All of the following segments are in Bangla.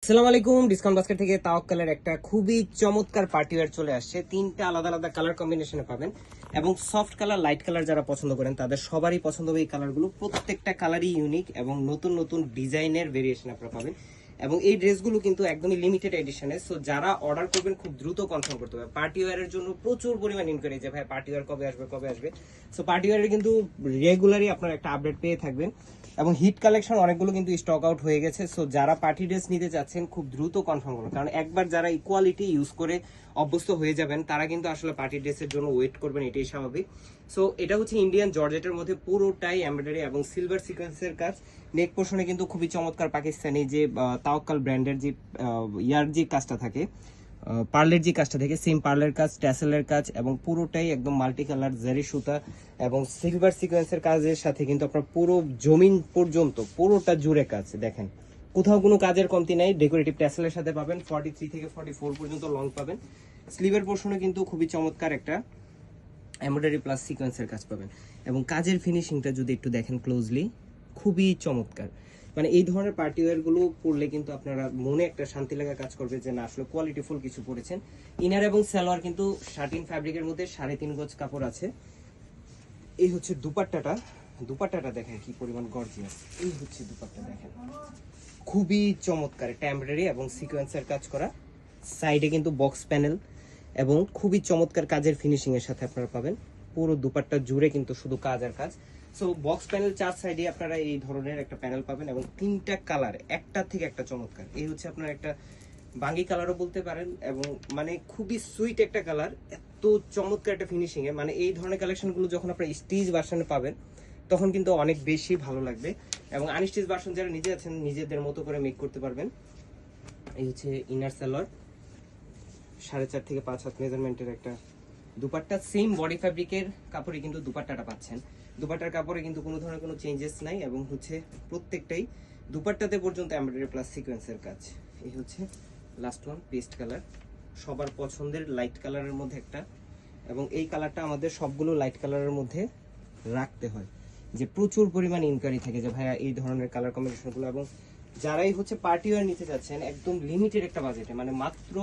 আসসালামু আলাইকুম। ডিসকাউন্ট বাস্কেট থেকে তাওয়াক্কালের একটা খুবই চমৎকার পার্টি ওয়্যার চলে আসছে। তিনটা আলাদা আলাদা কালার কম্বিনেশনে পাবেন এবং সফট কালার, লাইট কালার যারা পছন্দ করেন তাদের সবারই পছন্দ হবে এই কালারগুলো। প্রত্যেকটা কালারই ইউনিক এবং নতুন নতুন ডিজাইনের ভেরিয়েশন আপনারা পাবেন। এবং এই ড্রেসগুলো কিন্তু একদমই লিমিটেড এডিশনে, সো যারা অর্ডার করবেন খুব দ্রুত কনফার্ম করতে হবে। পার্টি ওয়্যারের জন্য প্রচুর পরিমাণ ইনকোয়ারি যে ভাই পার্টি ওয়্যার কবে আসবে। সো পার্টি ওয়্যারের কিন্তু রেগুলারই আপনারা একটা আপডেট পেয়ে থাকবেন এবং হিট কালেকশন অনেকগুলো কিন্তু স্টক আউট হয়ে গেছে। সো যারা পার্টি ড্রেস নিতে চাচ্ছেন খুব দ্রুত কনফার্ম করুন, কারণ একবার যারা ইকুয়ালিটি ইউজ করে অভ্যস্ত হয়ে যাবেন তারা কিন্তু আসলে পার্টি ড্রেসের জন্য ওয়েট করবেন, এটাই স্বাভাবিক। সো এটা হচ্ছে ইন্ডিয়ান জর্জেটের মধ্যে পুরোটাই এমব্রয়ডারি এবং সিলভার সিকোয়েন্সের কাজ। নেক পোর্শনে কিন্তু খুবই চমৎকার পাকিস্তানি যে তাওয়াক্কাল ব্র্যান্ডের যে ইয়ার যে কাজটা থাকে, পার্লের যে কাজটা থাকে, সেম পার্লের কাজ, ট্যাসেলের কাজ এবং পুরোটাই একদম মাল্টি কালার জারি সুতা এবং সিলভার সিকোয়েন্সের কাজের সাথে কিন্তু আপনার পুরো জমিন পর্যন্ত পুরোটা জুড়ে কাজ। দেখেন কোথাও কোনো কাজের কমতি নাই। ডেকোরেটিভ ট্যাসেলের সাথে পাবেন, 43 থেকে 44 পর্যন্ত লং পাবেন। স্লিভের পোর্শনে কিন্তু খুবই চমৎকার একটা এমব্রয়ডারি প্লাস সিকোয়েন্সের কাজ পাবেন এবং কাজের ফিনিশিংটা যদি একটু দেখেন ক্লোজলি, খুবই চমৎকার। মানে এই ধরনের পার্টি ওয়্যার গুলো পরলে কিন্তু আপনারা মনে একটা শান্তি লাগা কাজ করবে যে না আসলে কোয়ালিটিফুল কিছু পরেছেন। ইনার এবং সালোয়ার কিন্তু শার্টিন ফ্যাব্রিকের মধ্যে 3.5 গজ কাপড় আছে। এই হচ্ছে দুপাট্টাটা দেখেন কি পরিমাণ গর্জিয়াস। এই হচ্ছে দুপাট্টা দেখেন, খুবই চমৎকার একটা এমব্রয়ডারি এবং সিকোয়েন্সের কাজ করা। সাইডে কিন্তু বক্স প্যানেল এবং খুবই চমৎকার কাজের ফিনিশিং এর সাথে আপনারা পাবেন। পুরো দুপাট্টা জুড়ে কিন্তু শুধু কাজ আর কাজ। সো বক্স প্যানেল চার সাইডে আপনারা এই ধরনের একটা প্যানেল পাবেন এবং তিনটা কালার একটা থেকে একটা চমৎকার। এই হচ্ছে আপনার একটা বাঙ্গি কালারও বলতে পারেন এবং মানে খুবই সুইট একটা কালার, এত চমৎকার একটা ফিনিশিং এ। মানে এই ধরনের কালেকশন গুলো যখন আপনারা স্টিচ ভার্সনে পাবেন তখন কিন্তু অনেক বেশি ভালো লাগবে এবং আনস্টিচ ভার্সন যারা নিজে আছেন নিজেদের মতো করে মেক করতে পারবেন। এই হচ্ছে ইনার সালোয়ার, 4.5 থেকে 5 হাত মেজারমেন্টের একটা দুপাট্টা। সেম বডি ফ্যাব্রিকের কাপড়ে কিন্তু দুপাট্টাটা পাচ্ছেন। দুপাট্টার কাপড়ে কিন্তু কোনো ধরনের কোনো চেঞ্জেস নাই এবং হচ্ছে প্রত্যেকটাই দুপাট্টাতে পর্যন্ত এমব্রয়ডারি প্লাস সিকোয়েন্সের কাজ। এই হচ্ছে লাস্ট ওয়ান, পেস্ট কালার, সবার পছন্দের লাইট কালারের মধ্যে একটা। এবং এই কালারটা আমাদের সবগুলো লাইট কালারের মধ্যে রাখতে হয়, যে প্রচুর পরিমাণ ইনকোয়ারি থাকে যে ভাইয়া এই ধরনের কালার কম্বিনেশনগুলো। এবং যারাই হচ্ছে পার্টি ওয়্যার নিতে যাচ্ছেন একদম লিমিটেড একটা বাজেটে, মানে মাত্র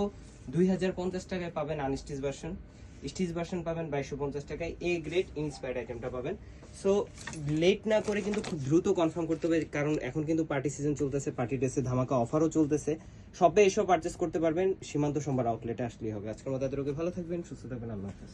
2050 টাকায় পাবেন আনস্টিচ ভার্সন, স্টিচ ভার্সন পাবেন 2250 টাকায়। এ গ্রেড ইন্সপায়ার্ড আইটেমটা পাবেন। সো লেট না করে কিন্তু খুব দ্রুত কনফার্ম করতে হবে, কারণ এখন কিন্তু পার্টি সিজন চলতেছে, পার্টি ড্রেসে ধামাকা অফারও চলতেছে। শপে এসব পারচেস করতে পারবেন, সীমান্ত সোমবার আউটলেটে আসলেই হবে। আজকের মতো এতটুকু, ভালো থাকবেন, সুস্থ থাকবেন, আল্লাহ হাফেজ।